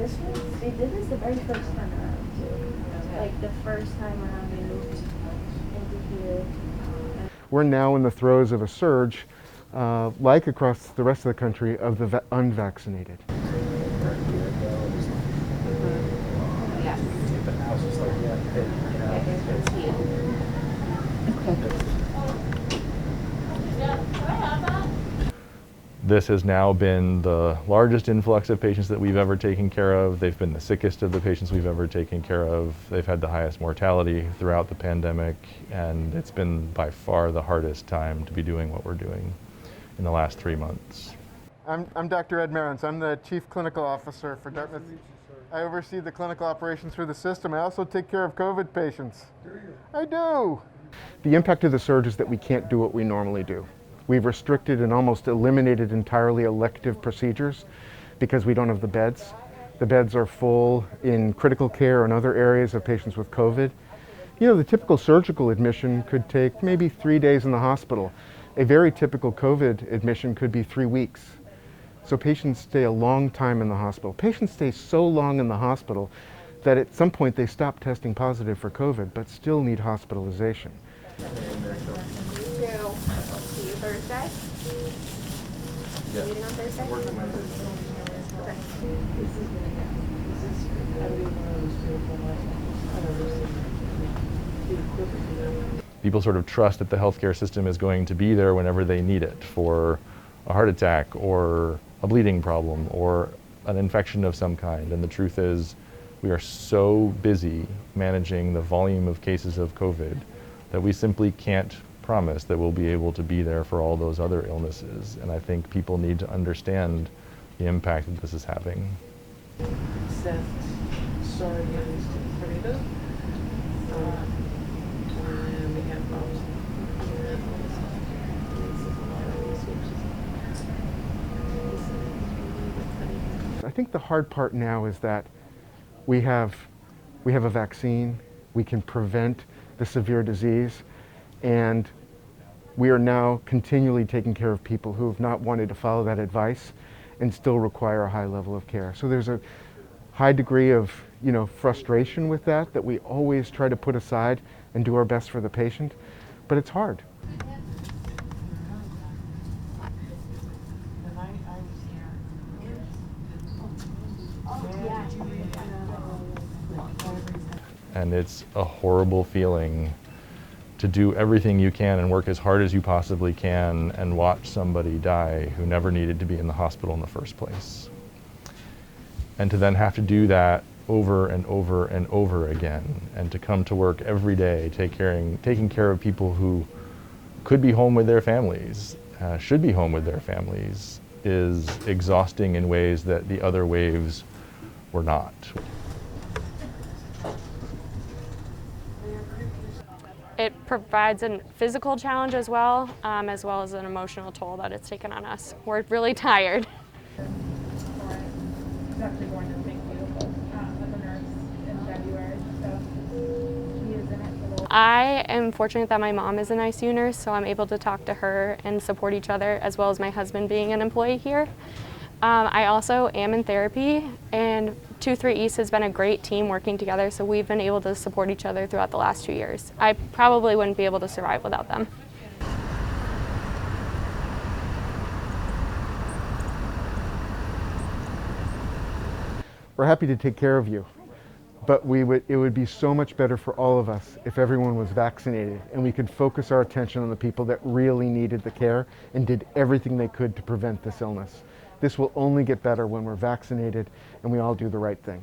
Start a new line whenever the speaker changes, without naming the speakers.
this one, they did this the very first time around too. Like the first time around they moved into here.
We're now in the throes of a surge, like across the rest of the country, of the unvaccinated.
This has now been the largest influx of patients that we've ever taken care of. They've been the sickest of the patients we've ever taken care of. They've had the highest mortality throughout the pandemic, and it's been by far the hardest time to be doing what we're doing in the last 3 months.
I'm Dr. Ed Merrens. I'm the Chief Clinical Officer for Dartmouth. I oversee the clinical operations for the system. I also take care of COVID patients. Do you? I do. The impact of the surge is that we can't do what we normally do. We've restricted and almost eliminated entirely elective procedures because we don't have the beds. The beds are full in critical care and other areas of patients with COVID. You know, the typical surgical admission could take maybe 3 days in the hospital. A very typical COVID admission could be 3 weeks. So patients stay a long time in the hospital. Patients stay so long in the hospital that at some point they stop testing positive for COVID but still need hospitalization.
See you Thursday?
Yeah.
Meeting on Thursday?
People sort of trust that the healthcare system is going to be there whenever they need it for a heart attack or a bleeding problem or an infection of some kind. And the truth is, we are so busy managing the volume of cases of COVID that we simply can't promise that we'll be able to be there for all those other illnesses. And I think people need to understand the impact that this is having.
I think the hard part now is that we have a vaccine, we can prevent the severe disease, and we are now continually taking care of people who have not wanted to follow that advice and still require a high level of care. So there's a high degree of, frustration with that we always try to put aside and do our best for the patient, but it's hard.
And it's a horrible feeling to do everything you can and work as hard as you possibly can and watch somebody die who never needed to be in the hospital in the first place. And to then have to do that over and over and over again, and to come to work every day taking care of people who could be home with their families, should be home with their families, is exhausting in ways that the other waves were not.
It provides a physical challenge as well as an emotional toll that it's taken on us. We're really tired.
He's actually going to St. Beautiful as a nurse in February, so he is in it for a little.
I am fortunate that my mom is an ICU nurse, so I'm able to talk to her and support each other, as well as my husband being an employee here. I also am in therapy, and 2-3 East has been a great team working together, so we've been able to support each other throughout the last 2 years. I probably wouldn't be able to survive without them.
We're happy to take care of you, but it would be so much better for all of us if everyone was vaccinated and we could focus our attention on the people that really needed the care and did everything they could to prevent this illness. This will only get better when we're vaccinated and we all do the right thing.